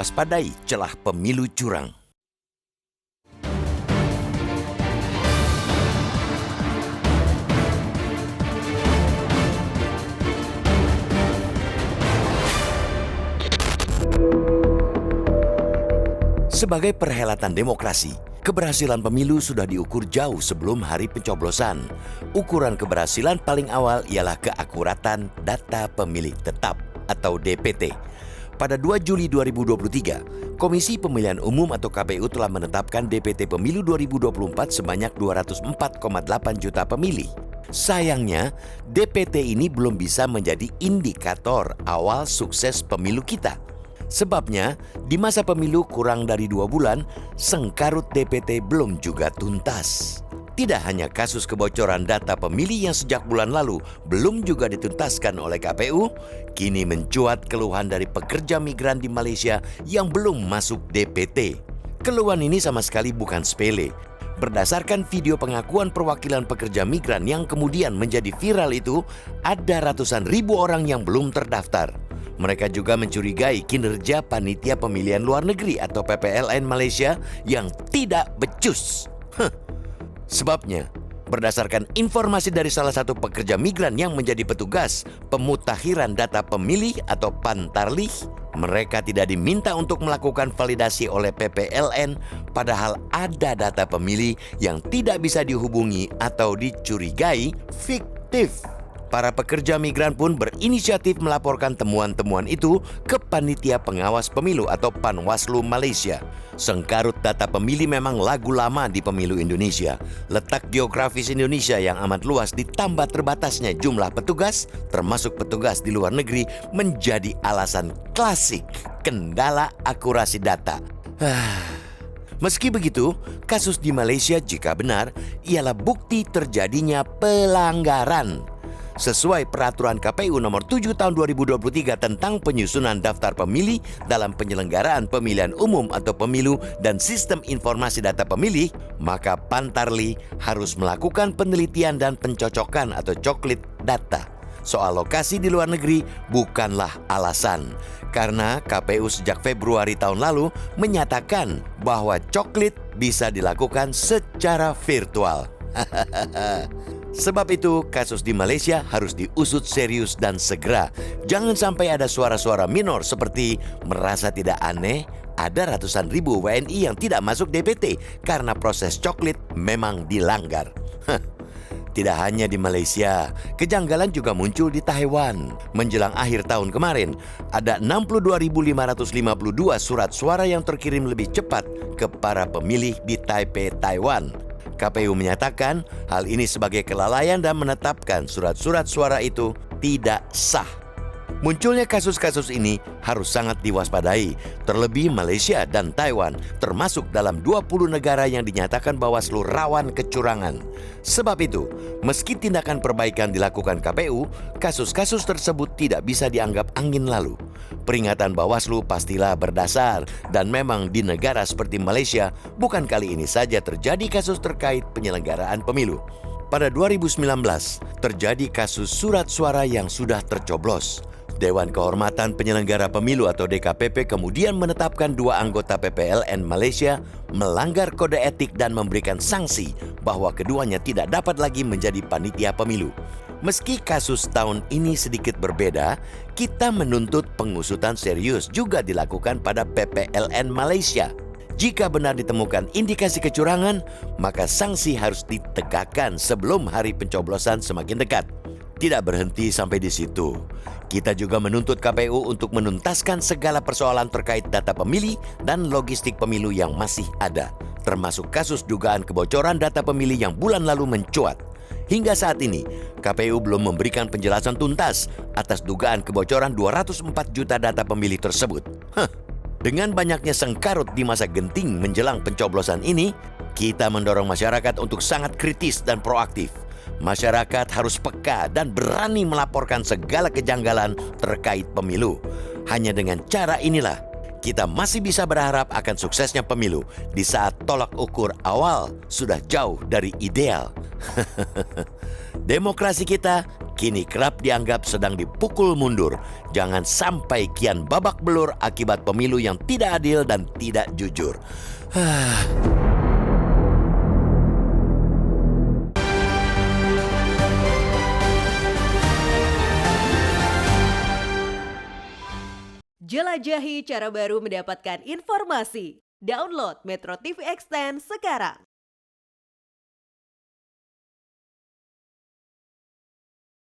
waspadai celah pemilu curang. Sebagai perhelatan demokrasi, keberhasilan pemilu sudah diukur jauh sebelum hari pencoblosan. Ukuran keberhasilan paling awal ialah keakuratan data pemilih tetap atau DPT. Pada 2 Juli 2023, Komisi Pemilihan Umum atau KPU telah menetapkan DPT Pemilu 2024 sebanyak 204,8 juta pemilih. Sayangnya, DPT ini belum bisa menjadi indikator awal sukses pemilu kita. Sebabnya, di masa pemilu kurang dari 2 bulan, sengkarut DPT belum juga tuntas. Tidak hanya kasus kebocoran data pemilih yang sejak bulan lalu belum juga dituntaskan oleh KPU, kini mencuat keluhan dari pekerja migran di Malaysia yang belum masuk DPT. Keluhan ini sama sekali bukan sepele. Berdasarkan video pengakuan perwakilan pekerja migran yang kemudian menjadi viral itu, ada ratusan ribu orang yang belum terdaftar. Mereka juga mencurigai kinerja Panitia Pemilihan Luar Negeri atau PPLN Malaysia yang tidak becus. Sebabnya, berdasarkan informasi dari salah satu pekerja migran yang menjadi petugas pemutakhiran data pemilih atau Pantarlih, mereka tidak diminta untuk melakukan validasi oleh PPLN, padahal ada data pemilih yang tidak bisa dihubungi atau dicurigai fiktif. Para pekerja migran pun berinisiatif melaporkan temuan-temuan itu ke Panitia Pengawas Pemilu atau Panwaslu Malaysia. Sengkarut data pemilih memang lagu lama di pemilu Indonesia. Letak geografis Indonesia yang amat luas ditambah terbatasnya jumlah petugas, termasuk petugas di luar negeri, menjadi alasan klasik kendala akurasi data. Meski begitu, kasus di Malaysia jika benar ialah bukti terjadinya pelanggaran. Sesuai peraturan KPU nomor 7 tahun 2023 tentang penyusunan daftar pemilih dalam penyelenggaraan pemilihan umum atau pemilu dan sistem informasi data pemilih, maka Pantarlih harus melakukan penelitian dan pencocokan atau coklit data. Soal lokasi di luar negeri bukanlah alasan, karena KPU sejak Februari tahun lalu menyatakan bahwa coklit bisa dilakukan secara virtual. Sebab itu, kasus di Malaysia harus diusut serius dan segera. Jangan sampai ada suara-suara minor seperti merasa tidak aneh ada ratusan ribu WNI yang tidak masuk DPT karena proses coklit memang dilanggar. Tidak hanya di Malaysia, kejanggalan juga muncul di Taiwan. Menjelang akhir tahun kemarin, ada 62.552 surat suara yang terkirim lebih cepat ke para pemilih di Taipei, Taiwan. KPU menyatakan hal ini sebagai kelalaian dan menetapkan surat-surat suara itu tidak sah. Munculnya kasus-kasus ini harus sangat diwaspadai, terlebih Malaysia dan Taiwan, termasuk dalam 20 negara yang dinyatakan Bawaslu rawan kecurangan. Sebab itu, meski tindakan perbaikan dilakukan KPU, kasus-kasus tersebut tidak bisa dianggap angin lalu. Peringatan Bawaslu pastilah berdasar, dan memang di negara seperti Malaysia, bukan kali ini saja terjadi kasus terkait penyelenggaraan pemilu. Pada 2019, terjadi kasus surat suara yang sudah tercoblos. Dewan Kehormatan Penyelenggara Pemilu atau DKPP kemudian menetapkan 2 anggota PPLN Malaysia melanggar kode etik dan memberikan sanksi bahwa keduanya tidak dapat lagi menjadi panitia pemilu. Meski kasus tahun ini sedikit berbeda, kita menuntut pengusutan serius juga dilakukan pada PPLN Malaysia. Jika benar ditemukan indikasi kecurangan, maka sanksi harus ditegakkan sebelum hari pencoblosan semakin dekat. Tidak berhenti sampai di situ. Kita juga menuntut KPU untuk menuntaskan segala persoalan terkait data pemilih dan logistik pemilu yang masih ada, termasuk kasus dugaan kebocoran data pemilih yang bulan lalu mencuat. Hingga saat ini, KPU belum memberikan penjelasan tuntas atas dugaan kebocoran 204 juta data pemilih tersebut. Dengan banyaknya sengkarut di masa genting menjelang pencoblosan ini, kita mendorong masyarakat untuk sangat kritis dan proaktif. Masyarakat harus peka dan berani melaporkan segala kejanggalan terkait pemilu. Hanya dengan cara inilah kita masih bisa berharap akan suksesnya pemilu di saat tolak ukur awal sudah jauh dari ideal. Demokrasi kita kini kerap dianggap sedang dipukul mundur. Jangan sampai kian babak belur akibat pemilu yang tidak adil dan tidak jujur. Jelajahi cara baru mendapatkan informasi. Download Metro TV Extend sekarang.